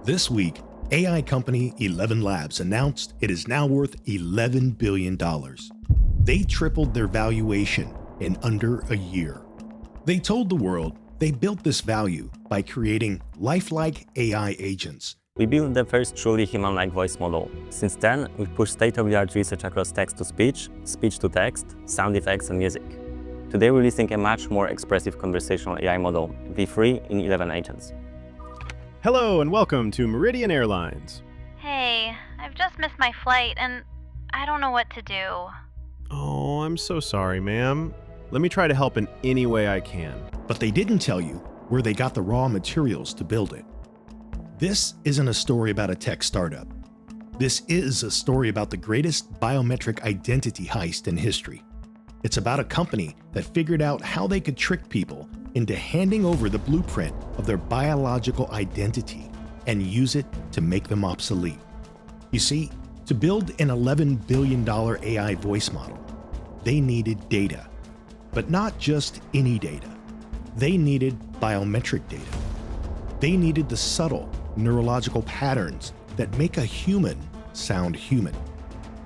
This week, AI company ElevenLabs announced it is now worth $11 billion. They tripled their valuation in under a year. They told the world they built this value by creating lifelike AI agents. We built the first truly human-like voice model. Since then, we've pushed state-of-the-art research across text-to-speech, speech-to-text, sound effects, and music. Today, we're releasing a much more expressive conversational AI model, V3 in 11 agents. Hello and welcome to Meridian Airlines. Hey, I've just missed my flight and I don't know what to do. Oh, I'm so sorry, ma'am. Let me try to help in any way I can. But they didn't tell you where they got the raw materials to build it. This isn't a story about a tech startup. This is a story about the greatest biometric identity heist in history. It's about a company that figured out how they could trick people into handing over the blueprint of their biological identity and use it to make them obsolete. You see, to build an $11 billion AI voice model, they needed data. But not just any data. They needed biometric data. They needed the subtle neurological patterns that make a human sound human.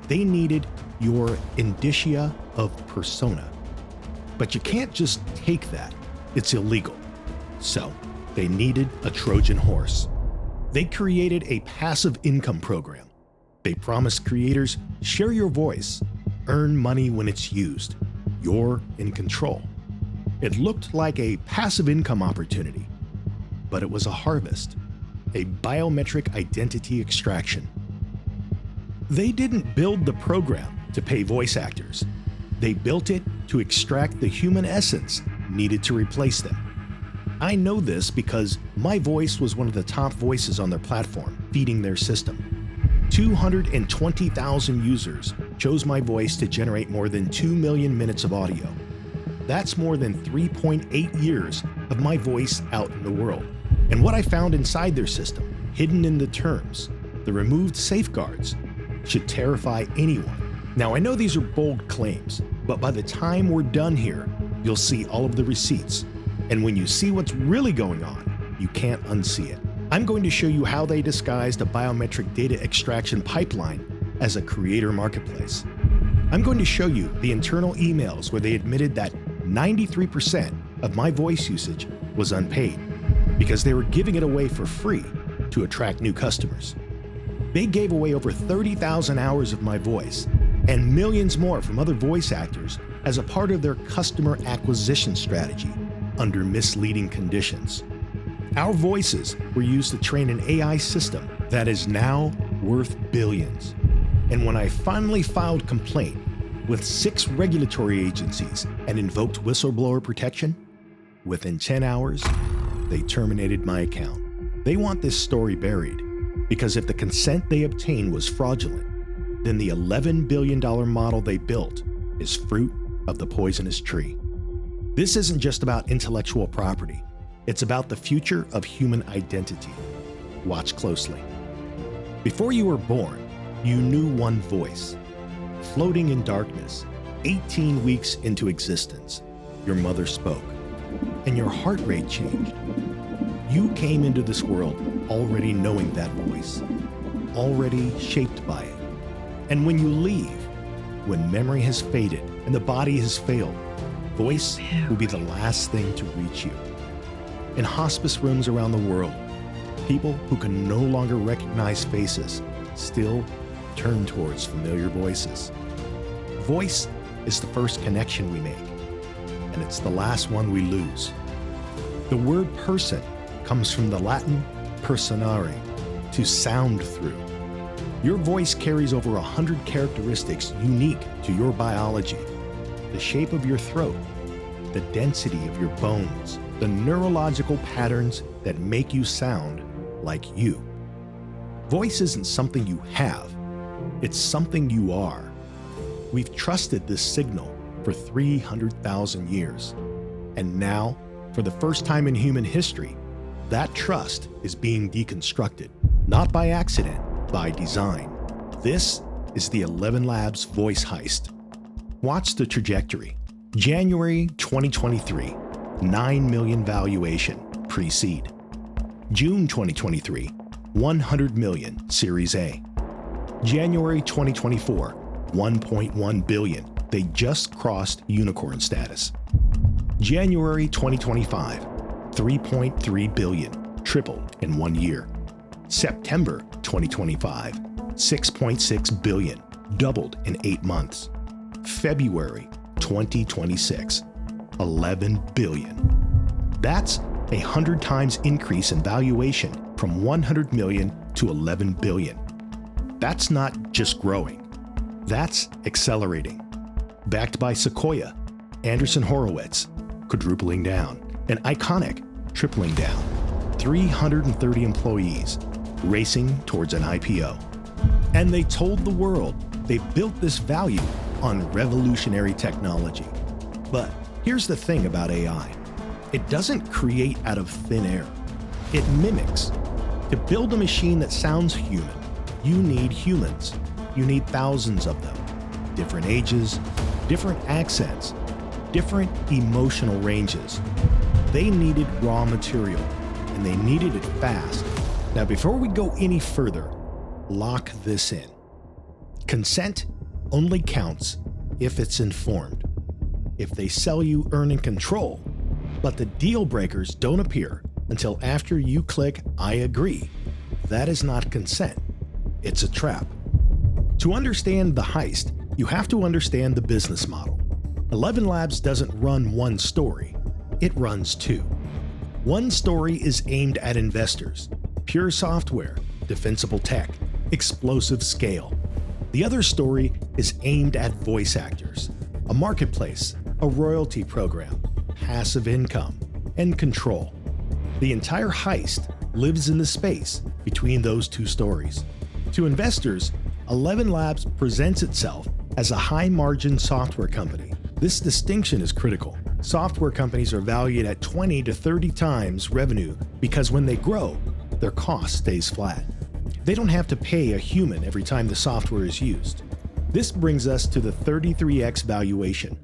They needed your indicia of persona. But you can't just take that. It's illegal. So they needed a Trojan horse. They created a passive income program. They promised creators, share your voice, earn money when it's used. You're in control. It looked like a passive income opportunity, but it was a harvest, a biometric identity extraction. They didn't build the program to pay voice actors. They built it to extract the human essence needed to replace them. I know this because my voice was one of the top voices on their platform, feeding their system. 220,000 users chose my voice to generate more than 2 million minutes of audio. That's more than 3.8 years of my voice out in the world. And what I found inside their system, hidden in the terms, the removed safeguards, should terrify anyone. Now, I know these are bold claims, but by the time we're done here, you'll see all of the receipts. And when you see what's really going on, you can't unsee it. I'm going to show you how they disguised a biometric data extraction pipeline as a creator marketplace. I'm going to show you the internal emails where they admitted that 93% of my voice usage was unpaid because they were giving it away for free to attract new customers. They gave away over 30,000 hours of my voice and millions more from other voice actors as a part of their customer acquisition strategy under misleading conditions. Our voices were used to train an AI system that is now worth billions. And when I finally filed complaint with 6 regulatory agencies and invoked whistleblower protection, within 10 hours, they terminated my account. They want this story buried because if the consent they obtained was fraudulent, then the $11 billion model they built is fruit of the poisonous tree. This isn't just about intellectual property. It's about the future of human identity. Watch closely. Before you were born, you knew one voice. Floating in darkness, 18 weeks into existence, your mother spoke, and your heart rate changed. You came into this world already knowing that voice, already shaped by it. And when you leave, when memory has faded and the body has failed, voice will be the last thing to reach you. In hospice rooms around the world, people who can no longer recognize faces still turn towards familiar voices. Voice is the first connection we make, and it's the last one we lose. The word person comes from the Latin personare, to sound through. Your voice carries over 100 characteristics unique to your biology. The shape of your throat, the density of your bones, the neurological patterns that make you sound like you. Voice isn't something you have, it's something you are. We've trusted this signal for 300,000 years. And now, for the first time in human history, that trust is being deconstructed, not by accident, by design. This is the ElevenLabs voice heist. Watch the trajectory. January 2023, 9 million valuation, pre-seed. June 2023, $100 million Series A. January 2024, $1.1 billion. They just crossed unicorn status. January 2025, $3.3 billion, tripled in 1 year. September 2025, $6.6 billion, doubled in 8 months. February 2026, $11 billion. That's a 100 times increase in valuation from $100 million to $11 billion. That's not just growing, that's accelerating. Backed by Sequoia, Andreessen Horowitz, quadrupling down, and Iconic, tripling down. 330 employees racing towards an IPO. And they told the world they built this value on revolutionary technology. But here's the thing about AI. It doesn't create out of thin air. It mimics. To build a machine that sounds human, you need humans. You need thousands of them. Different ages, different accents, different emotional ranges. They needed raw material, and they needed it fast. Now, before we go any further, lock this in. Consent only counts if it's informed. If they sell you earn and control, but the deal breakers don't appear until after you click I agree, that is not consent. It's a trap. To understand the heist, you have to understand the business model. ElevenLabs doesn't run one story, it runs two. One story is aimed at investors, pure software, defensible tech, explosive scale. The other story is aimed at voice actors, a marketplace, a royalty program, passive income, and control. The entire heist lives in the space between those two stories. To investors, ElevenLabs presents itself as a high-margin software company. This distinction is critical. Software companies are valued at 20 to 30 times revenue because when they grow, their cost stays flat. They don't have to pay a human every time the software is used. This brings us to the 33x valuation.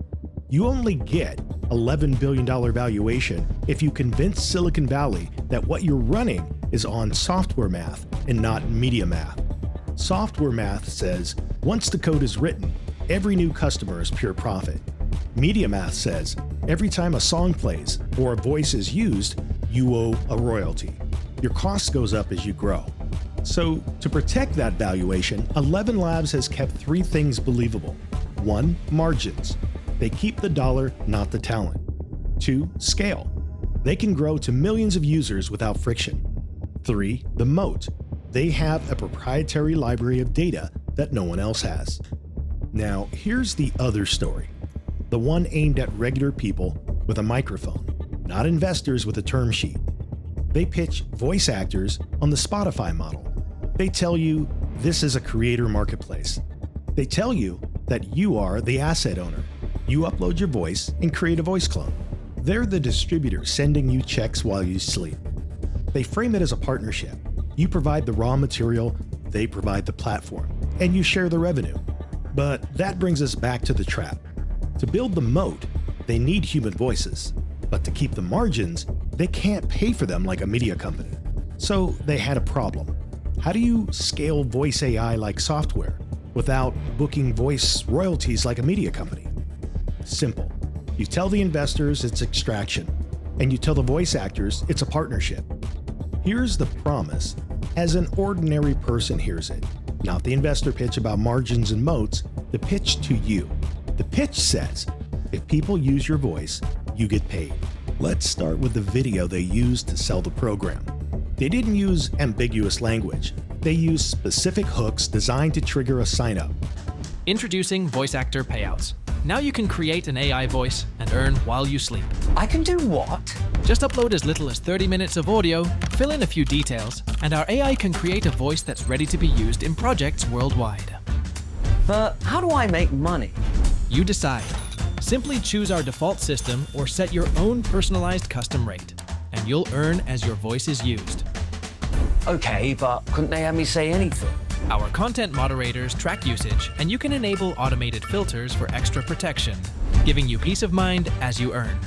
You only get $11 billion valuation if you convince Silicon Valley that what you're running is on software math and not media math. Software math says once the code is written, every new customer is pure profit. Media math says every time a song plays or a voice is used, you owe a royalty. Your cost goes up as you grow. So to protect that valuation, ElevenLabs has kept 3 things believable. 1, margins. They keep the dollar, not the talent. 2, scale. They can grow to millions of users without friction. 3, the moat. They have a proprietary library of data that no one else has. Now, here's the other story. The one aimed at regular people with a microphone, not investors with a term sheet. They pitch voice actors on the Spotify model. They tell you this is a creator marketplace. They tell you that you are the asset owner. You upload your voice and create a voice clone. They're the distributor sending you checks while you sleep. They frame it as a partnership. You provide the raw material, they provide the platform, and you share the revenue. But that brings us back to the trap. To build the moat, they need human voices. But to keep the margins, they can't pay for them like a media company. So they had a problem. How do you scale voice AI like software without booking voice royalties like a media company? Simple. You tell the investors it's extraction, and you tell the voice actors it's a partnership. Here's the promise, as an ordinary person hears it, not the investor pitch about margins and moats, the pitch to you. The pitch says, if people use your voice, you get paid. Let's start with the video they used to sell the program. They didn't use ambiguous language. They used specific hooks designed to trigger a sign-up. Introducing voice actor payouts. Now you can create an AI voice and earn while you sleep. I can do what? Just upload as little as 30 minutes of audio, fill in a few details, and our AI can create a voice that's ready to be used in projects worldwide. But how do I make money? You decide. Simply choose our default system or set your own personalized custom rate, and you'll earn as your voice is used. Okay, but couldn't they have me say anything? Our content moderators track usage, and you can enable automated filters for extra protection, giving you peace of mind as you earn.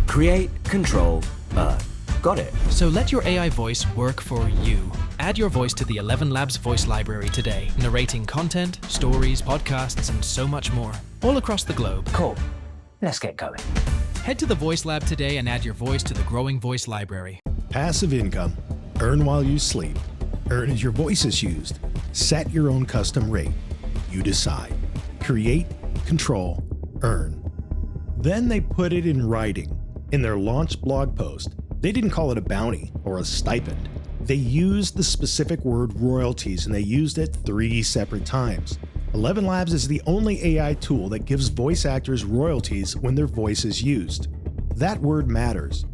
Create, control, earn. got it. So let your AI voice work for you. Add your voice to the ElevenLabs voice library today, narrating content, stories, podcasts, and so much more, all across the globe. Cool. Let's get going. Head to the Voice Lab today and add your voice to the growing voice library. Passive income. Earn while you sleep. Earn as your voice is used. Set your own custom rate. You decide. Create, control, earn. Then they put it in writing. In their launch blog post, they didn't call it a bounty or a stipend. They used the specific word royalties, and they used it 3 separate times. ElevenLabs is the only AI tool that gives voice actors royalties when their voice is used. That word matters.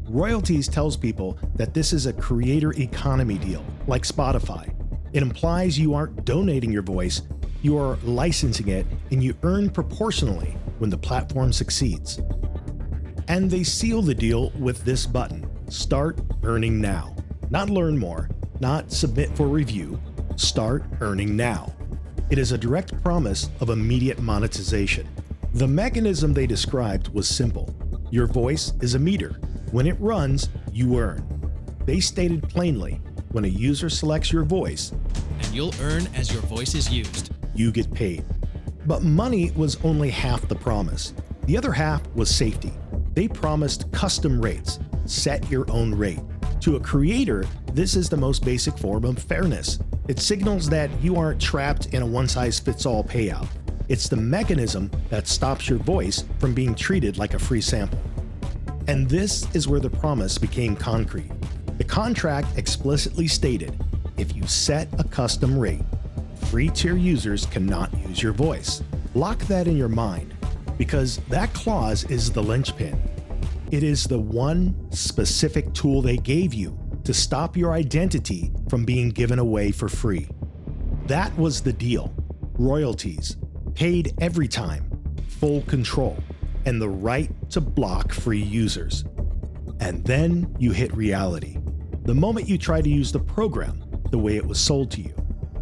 Royalties tells people that this is a creator economy deal, like Spotify. It implies you aren't donating your voice, you are licensing it, and you earn proportionally when the platform succeeds. And they seal the deal with this button, Start Earning Now. Not learn more, not submit for review, start earning now. It is a direct promise of immediate monetization. The mechanism they described was simple. Your voice is a meter. When it runs, you earn. They stated plainly, when a user selects your voice, And you'll earn as your voice is used. you get paid. But money was only half the promise. The other half was safety. They promised custom rates. Set your own rate. To a creator, this is the most basic form of fairness. It signals that you aren't trapped in a one-size-fits-all payout. It's the mechanism that stops your voice from being treated like a free sample. And this is where the promise became concrete. The contract explicitly stated, if you set a custom rate, free tier users cannot use your voice. Lock that in your mind, because that clause is the linchpin. It is the one specific tool they gave you to stop your identity from being given away for free. That was the deal. Royalties, paid every time, full control, and the right to block free users. And then you hit reality. The moment you try to use the program the way it was sold to you,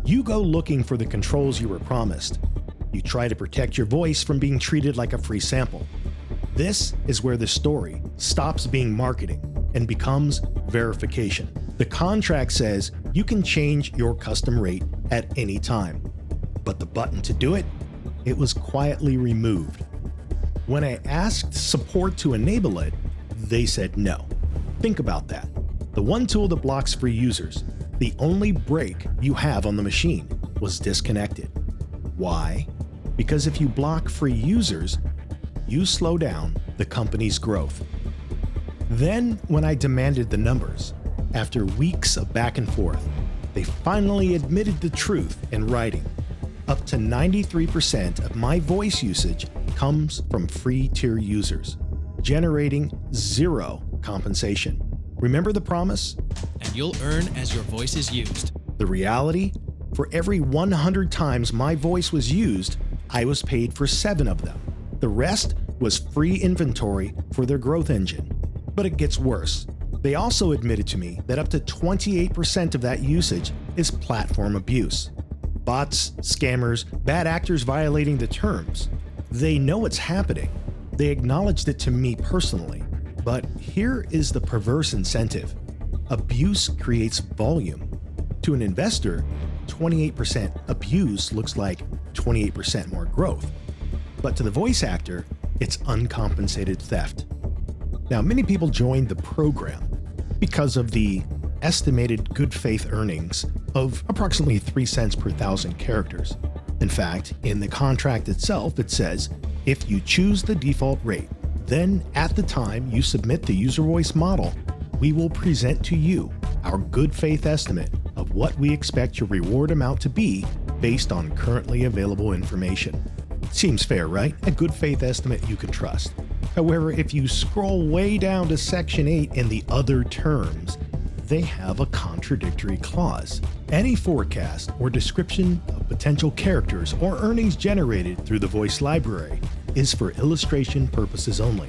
you go looking for the controls you were promised. You try to protect your voice from being treated like a free sample. This is where the story stops being marketing and becomes verification. The contract says you can change your custom rate at any time. But the button to do it, it was quietly removed. When I asked support to enable it, they said no. Think about that. The one tool that blocks free users, the only break you have on the machine, was disconnected. Why? Because if you block free users, you slow down the company's growth. Then, when I demanded the numbers, after weeks of back and forth, they finally admitted the truth in writing. Up to 93% of my voice usage comes from free tier users, generating 0 compensation. Remember the promise? And you'll earn as your voice is used. The reality? For every 100 times my voice was used, I was paid for 7 of them. The rest was free inventory for their growth engine. But it gets worse. They also admitted to me that up to 28% of that usage is platform abuse. Bots, scammers, bad actors violating the terms. They know it's happening. They acknowledged it to me personally. But here is the perverse incentive. Abuse creates volume. To an investor, 28% abuse looks like 28% more growth. But to the voice actor, it's uncompensated theft. Now, many people joined the program because of the estimated good faith earnings of approximately 3 cents per 1,000 characters. In fact, in the contract itself, it says, if you choose the default rate, then at the time you submit the user voice model, we will present to you our good faith estimate of what we expect your reward amount to be based on currently available information. Seems fair, right? A good faith estimate you can trust. However, if you scroll way down to Section 8 in the other terms, they have a contradictory clause. Any forecast or description of potential characters or earnings generated through the voice library is for illustration purposes only,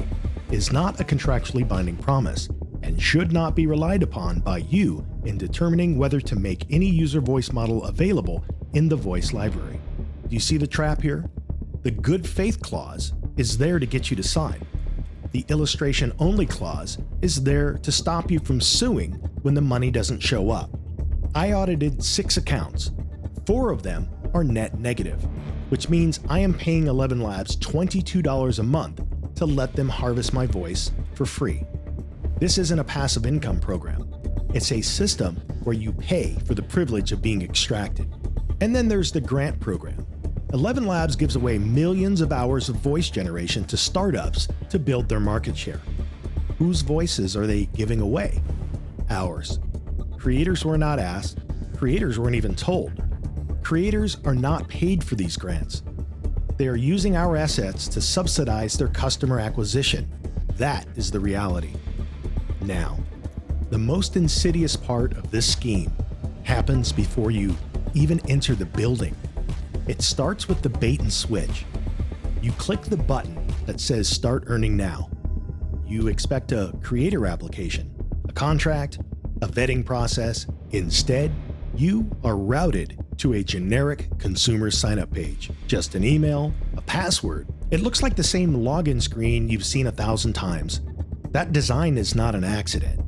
is not a contractually binding promise, and should not be relied upon by you in determining whether to make any user voice model available in the voice library. Do you see the trap here? The good faith clause is there to get you to sign. The illustration-only clause is there to stop you from suing when the money doesn't show up. I audited 6 accounts. 4 of them are net negative, which means I am paying ElevenLabs $22 a month to let them harvest my voice for free. This isn't a passive income program. It's a system where you pay for the privilege of being extracted. And then there's the grant program. ElevenLabs gives away millions of hours of voice generation to startups to build their market share. Whose voices are they giving away? Ours. Creators were not asked. Creators weren't even told. Creators are not paid for these grants. They are using our assets to subsidize their customer acquisition. That is the reality. Now, the most insidious part of this scheme happens before you even enter the building. It starts with the bait and switch. You click the button that says Start Earning Now. You expect a creator application, a contract, a vetting process. Instead, you are routed to a generic consumer sign-up page. Just an email, a password. It looks like the same login screen you've seen 1,000 times. That design is not an accident.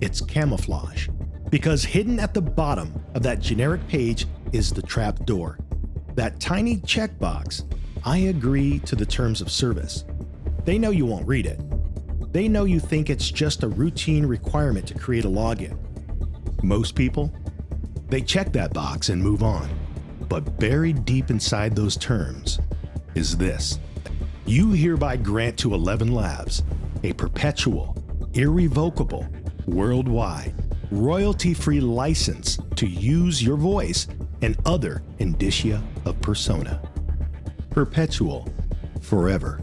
It's camouflage. Because hidden at the bottom of that generic page is the trap door. That tiny checkbox, I agree to the terms of service. They know you won't read it. They know you think it's just a routine requirement to create a login. Most people, they check that box and move on. But buried deep inside those terms is this. You hereby grant to ElevenLabs a perpetual, irrevocable, worldwide, royalty-free license to use your voice and other indicia of persona. Perpetual, forever,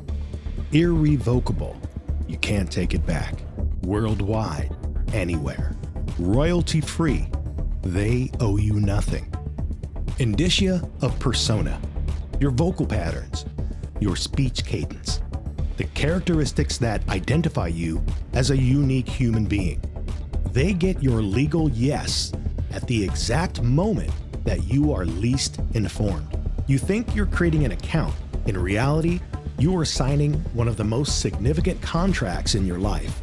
irrevocable, you can't take it back, worldwide, anywhere, royalty-free, they owe you nothing. Indicia of persona, your vocal patterns, your speech cadence, the characteristics that identify you as a unique human being. They get your legal yes at the exact moment that you are least informed. You think you're creating an account. In reality, you are signing one of the most significant contracts in your life.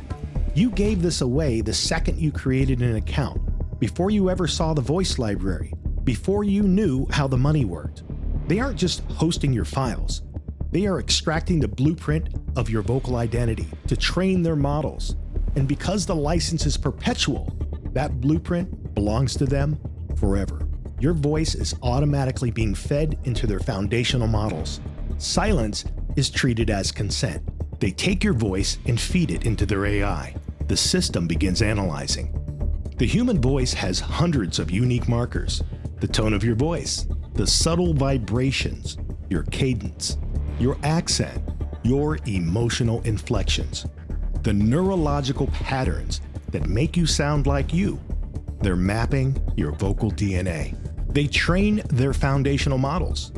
You gave this away the second you created an account, before you ever saw the voice library, before you knew how the money worked. They aren't just hosting your files. They are extracting the blueprint of your vocal identity to train their models. And because the license is perpetual, that blueprint belongs to them forever. Your voice is automatically being fed into their foundational models. Silence is treated as consent. They take your voice and feed it into their AI. The system begins analyzing. The human voice has hundreds of unique markers. The tone of your voice, the subtle vibrations, your cadence, your accent, your emotional inflections, the neurological patterns that make you sound like you. They're mapping your vocal DNA. They train their foundational models.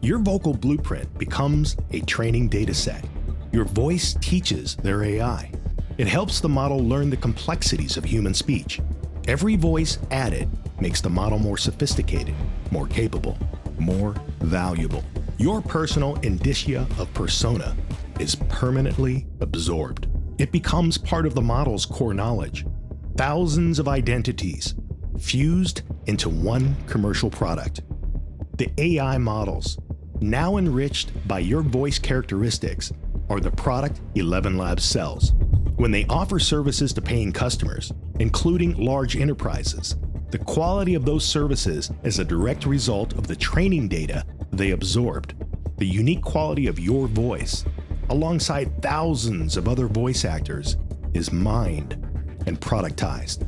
Your vocal blueprint becomes a training data set. Your voice teaches their AI. It helps the model learn the complexities of human speech. Every voice added makes the model more sophisticated, more capable, more valuable. Your personal indicia of persona is permanently absorbed. It becomes part of the model's core knowledge. Thousands of identities fused into one commercial product. The AI models, now enriched by your voice characteristics, are the product ElevenLabs sells. When they offer services to paying customers, including large enterprises, the quality of those services is a direct result of the training data they absorbed. The unique quality of your voice, alongside thousands of other voice actors, is mined and productized,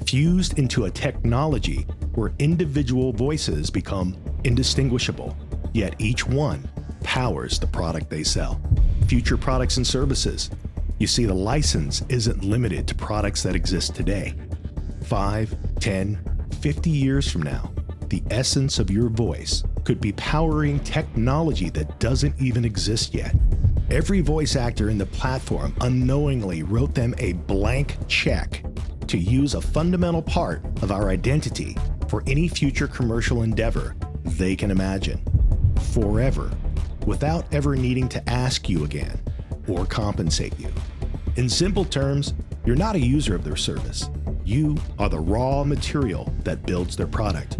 fused into a technology where individual voices become indistinguishable, yet each one powers the product they sell. Future products and services. You see, the license isn't limited to products that exist today. 5, 10, 50 years from now, the essence of your voice could be powering technology that doesn't even exist yet. Every voice actor in the platform unknowingly wrote them a blank check to use a fundamental part of our identity for any future commercial endeavor they can imagine. Forever, without ever needing to ask you again or compensate you. In simple terms, you're not a user of their service. You are the raw material that builds their product.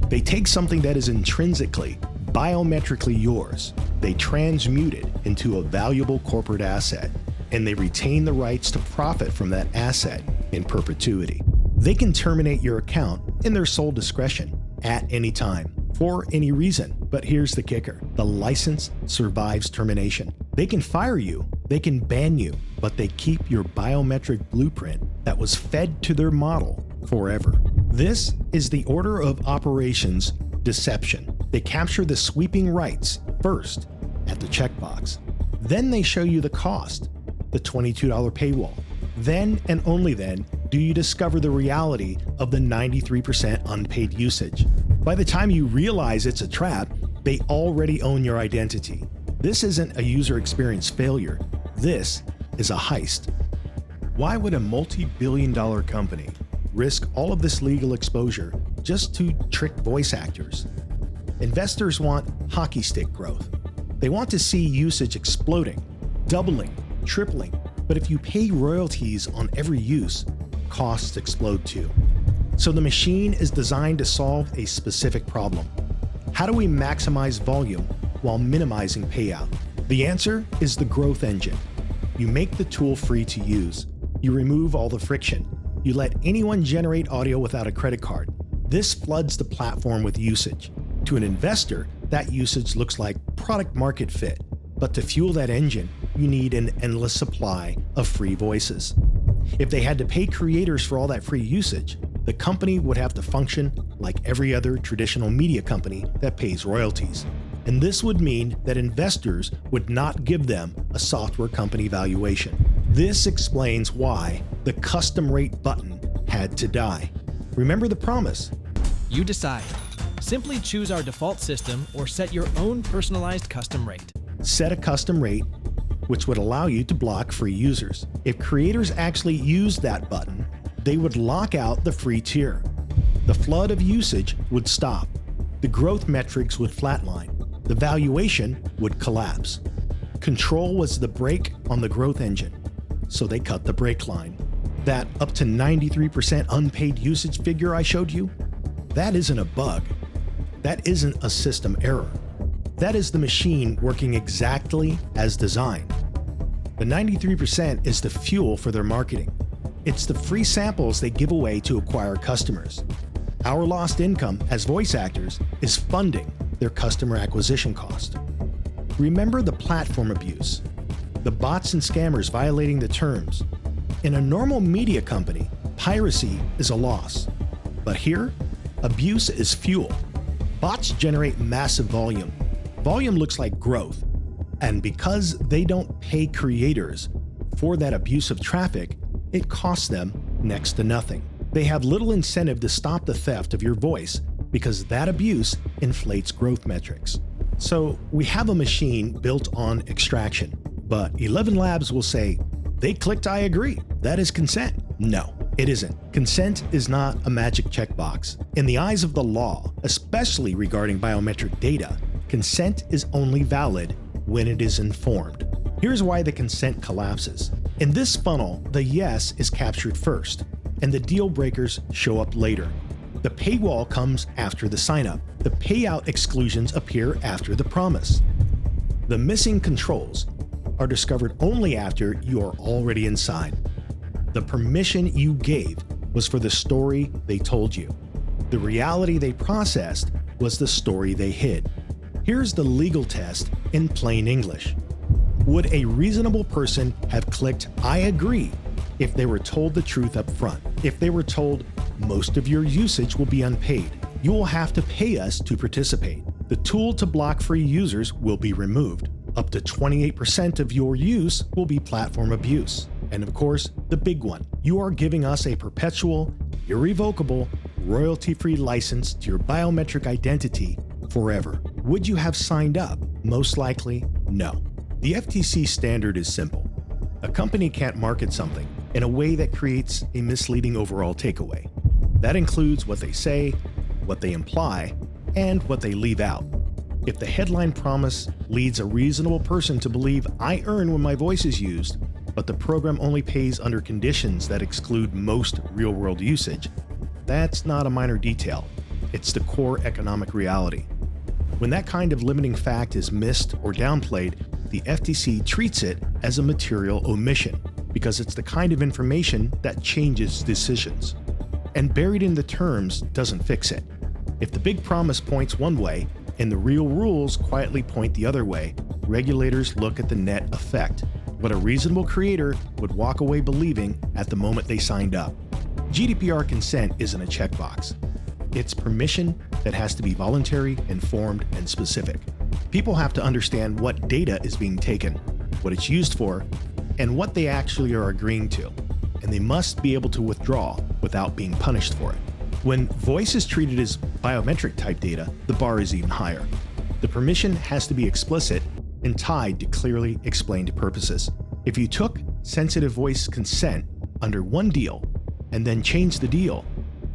They take something that is intrinsically, biometrically yours, they transmute it into a valuable corporate asset, and they retain the rights to profit from that asset in perpetuity. They can terminate your account in their sole discretion at any time, for any reason. But here's the kicker: the license survives termination. They can fire you, they can ban you, but they keep your biometric blueprint that was fed to their model forever. This is the order of operations deception. They capture the sweeping rights first at the checkbox. Then they show you the cost, the $22 paywall. Then and only then do you discover the reality of the 93% unpaid usage. By the time you realize it's a trap, they already own your identity. This isn't a user experience failure. This is a heist. Why would a multi-billion-dollar company risk all of this legal exposure just to trick voice actors? Investors want hockey stick growth. They want to see usage exploding, doubling, tripling. But if you pay royalties on every use, costs explode too. So the machine is designed to solve a specific problem. How do we maximize volume while minimizing payout? The answer is the growth engine. You make the tool free to use. You remove all the friction. You let anyone generate audio without a credit card. This floods the platform with usage. To an investor, that usage looks like product market fit. But to fuel that engine, you need an endless supply of free voices. If they had to pay creators for all that free usage, the company would have to function like every other traditional media company that pays royalties. And this would mean that investors would not give them a software company valuation. This explains why the custom rate button had to die. Remember the promise. You decide. Simply choose our default system or set your own personalized custom rate. Set a custom rate, which would allow you to block free users. If creators actually used that button, they would lock out the free tier. The flood of usage would stop. The growth metrics would flatline. The valuation would collapse. Control was the brake on the growth engine, so they cut the brake line. That up to 93% unpaid usage figure I showed you, that isn't a bug. That isn't a system error. That is the machine working exactly as designed. The 93% is the fuel for their marketing. It's the free samples they give away to acquire customers. Our lost income as voice actors is funding their customer acquisition cost. Remember the platform abuse, the bots and scammers violating the terms. In a normal media company, piracy is a loss. But here, abuse is fuel. Bots generate massive volume. Volume looks like growth. And because they don't pay creators for that abusive traffic, it costs them next to nothing. They have little incentive to stop the theft of your voice because that abuse inflates growth metrics. So we have a machine built on extraction, but ElevenLabs will say, they clicked I agree. That is consent. No, it isn't. Consent is not a magic checkbox. In the eyes of the law, especially regarding biometric data, consent is only valid when it is informed. Here's why the consent collapses. In this funnel, the yes is captured first, and the deal breakers show up later. The paywall comes after the sign-up. The payout exclusions appear after the promise. The missing controls are discovered only after you are already inside. The permission you gave was for the story they told you. The reality they processed was the story they hid. Here's the legal test in plain English. Would a reasonable person have clicked I agree if they were told the truth up front? If they were told most of your usage will be unpaid, you will have to pay us to participate. The tool to block free users will be removed. Up to 28% of your use will be platform abuse. And of course, the big one, you are giving us a perpetual, irrevocable, royalty-free license to your biometric identity forever. Would you have signed up? Most likely, no. The FTC standard is simple. A company can't market something in a way that creates a misleading overall takeaway. That includes what they say, what they imply, and what they leave out. If the headline promise leads a reasonable person to believe I earn when my voice is used, but the program only pays under conditions that exclude most real-world usage. That's not a minor detail. It's the core economic reality. When that kind of limiting fact is missed or downplayed, the FTC treats it as a material omission because it's the kind of information that changes decisions. And buried in the terms doesn't fix it. If the big promise points one way and the real rules quietly point the other way, regulators look at the net effect, what a reasonable creator would walk away believing at the moment they signed up. GDPR consent isn't a checkbox. It's permission that has to be voluntary, informed, and specific. People have to understand what data is being taken, what it's used for, and what they actually are agreeing to. And they must be able to withdraw without being punished for it. When voice is treated as biometric type data, the bar is even higher. The permission has to be explicit and tied to clearly explained purposes. If you took sensitive voice consent under one deal and then changed the deal,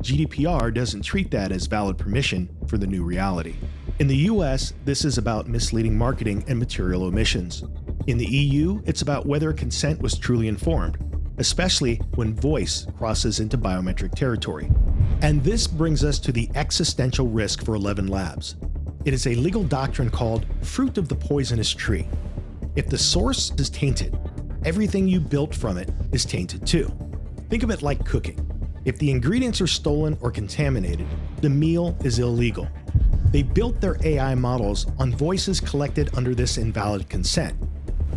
GDPR doesn't treat that as valid permission for the new reality. In the US, this is about misleading marketing and material omissions. In the EU, it's about whether consent was truly informed, especially when voice crosses into biometric territory. And this brings us to the existential risk for ElevenLabs. It is a legal doctrine called fruit of the poisonous tree. If the source is tainted, everything you built from it is tainted too. Think of it like cooking. If the ingredients are stolen or contaminated, the meal is illegal. They built their AI models on voices collected under this invalid consent.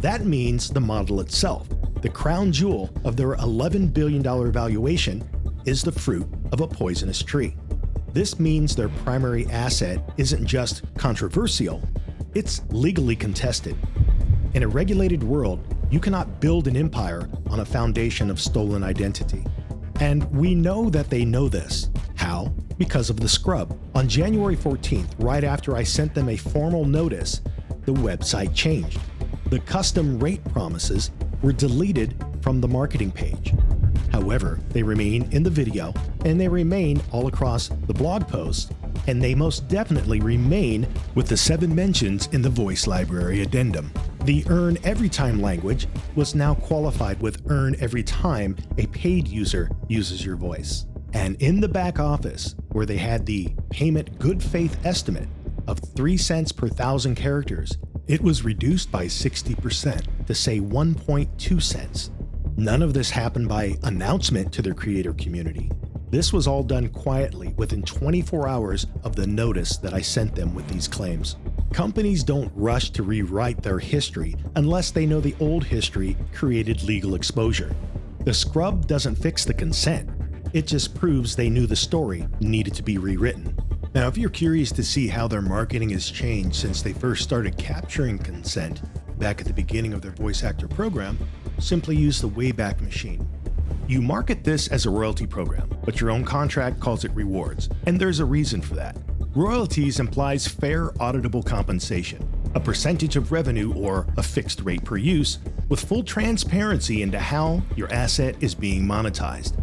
That means the model itself, the crown jewel of their $11 billion valuation, is the fruit of a poisonous tree. This means their primary asset isn't just controversial, it's legally contested. In a regulated world, you cannot build an empire on a foundation of stolen identity. And we know that they know this. How? Because of the scrub. On January 14th, right after I sent them a formal notice, the website changed. The custom rate promises were deleted from the marketing page. However, they remain in the video, and they remain all across the blog post, and they most definitely remain with the 7 mentions in the voice library addendum. The earn every time language was now qualified with earn every time a paid user uses your voice. And in the back office, where they had the payment good faith estimate of 3 cents per 1,000 characters, it was reduced by 60% to say 1.2 cents. None of this happened by announcement to their creator community. This was all done quietly within 24 hours of the notice that I sent them with these claims. Companies don't rush to rewrite their history unless they know the old history created legal exposure. The scrub doesn't fix the consent. It just proves they knew the story needed to be rewritten. Now, if you're curious to see how their marketing has changed since they first started capturing consent back at the beginning of their voice actor program, simply use the Wayback Machine. You market this as a royalty program, but your own contract calls it rewards, and there's a reason for that. Royalties implies fair auditable compensation, a percentage of revenue or a fixed rate per use, with full transparency into how your asset is being monetized.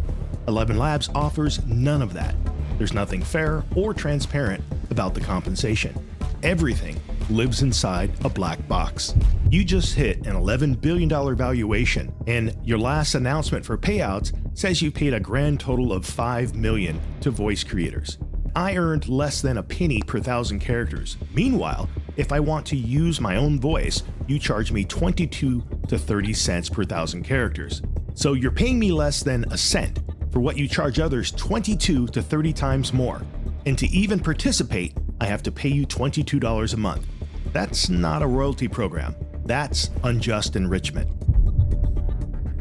ElevenLabs offers none of that. There's nothing fair or transparent about the compensation. Everything lives inside a black box. You just hit an $11 billion valuation, and your last announcement for payouts says you paid a grand total of $5 million to voice creators. I earned less than a penny per 1,000 characters. Meanwhile, if I want to use my own voice, you charge me 22 to 30 cents per 1,000 characters. So you're paying me less than a cent for what you charge others 22 to 30 times more. And to even participate, I have to pay you $22 a month. That's not a royalty program. That's unjust enrichment.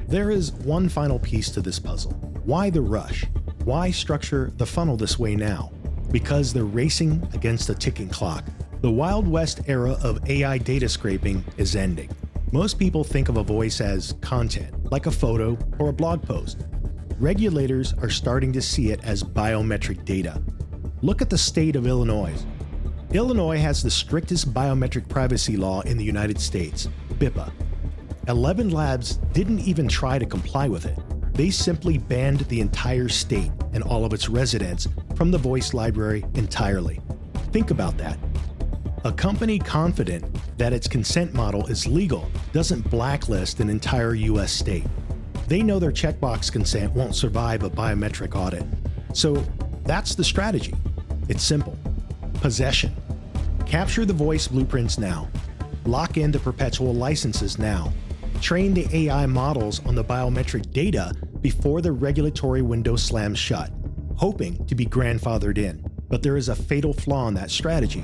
There is one final piece to this puzzle. Why the rush? Why structure the funnel this way now? Because they're racing against a ticking clock. The Wild West era of AI data scraping is ending. Most people think of a voice as content, like a photo or a blog post. Regulators are starting to see it as biometric data. Look at the state of Illinois. Illinois has the strictest biometric privacy law in the United States, BIPA. ElevenLabs didn't even try to comply with it. They simply banned the entire state and all of its residents from the voice library entirely. Think about that. A company confident that its consent model is legal doesn't blacklist an entire US state. They know their checkbox consent won't survive a biometric audit. So that's the strategy. It's simple. Possession. Capture the voice blueprints now. Lock in the perpetual licenses now. Train the AI models on the biometric data before the regulatory window slams shut, hoping to be grandfathered in. But there is a fatal flaw in that strategy.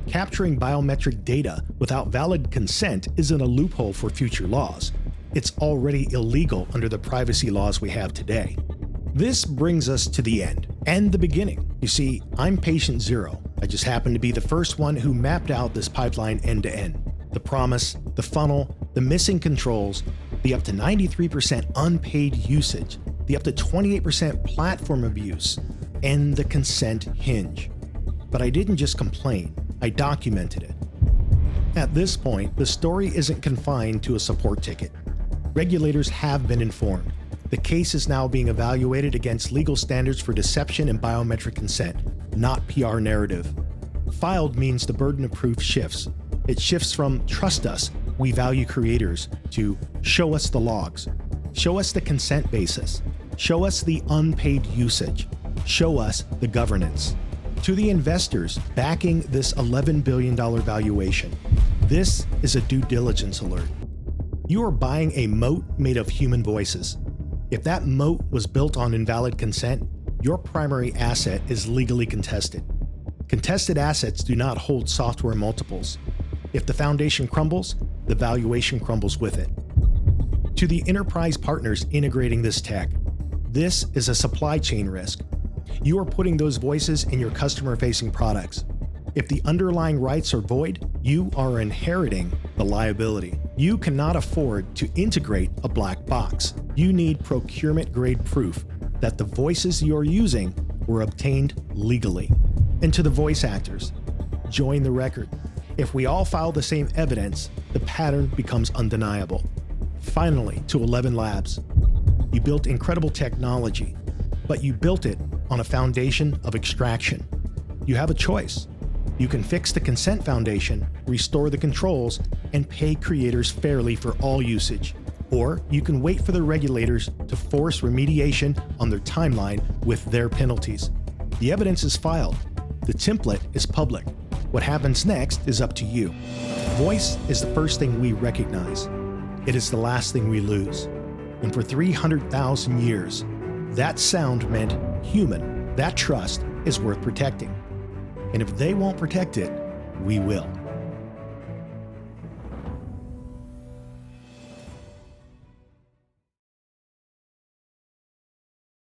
Capturing biometric data without valid consent isn't a loophole for future laws. It's already illegal under the privacy laws we have today. This brings us to the end and the beginning. You see, I'm patient zero. I just happened to be the first one who mapped out this pipeline end to end. The promise, the funnel, the missing controls, the up to 93% unpaid usage, the up to 28% platform abuse, and the consent hinge. But I didn't just complain, I documented it. At this point, the story isn't confined to a support ticket. Regulators have been informed. The case is now being evaluated against legal standards for deception and biometric consent, not PR narrative. Filed means the burden of proof shifts. It shifts from trust us, we value creators, to show us the logs, show us the consent basis, show us the unpaid usage, show us the governance. To the investors backing this $11 billion valuation, this is a due diligence alert. You are buying a moat made of human voices. If that moat was built on invalid consent, your primary asset is legally contested. Contested assets do not hold software multiples. If the foundation crumbles, the valuation crumbles with it. To the enterprise partners integrating this tech, this is a supply chain risk. You are putting those voices in your customer-facing products. If the underlying rights are void, you are inheriting the liability. You cannot afford to integrate a black box. You need procurement-grade proof that the voices you're using were obtained legally. And to the voice actors, join the record. If we all file the same evidence, the pattern becomes undeniable. Finally, to ElevenLabs. You built incredible technology, but you built it on a foundation of extraction. You have a choice. You can fix the consent foundation, restore the controls, and pay creators fairly for all usage. Or you can wait for the regulators to force remediation on their timeline with their penalties. The evidence is filed. The template is public. What happens next is up to you. Voice is the first thing we recognize. It is the last thing we lose. And for 300,000 years, that sound meant human. That trust is worth protecting. And if they won't protect it, we will.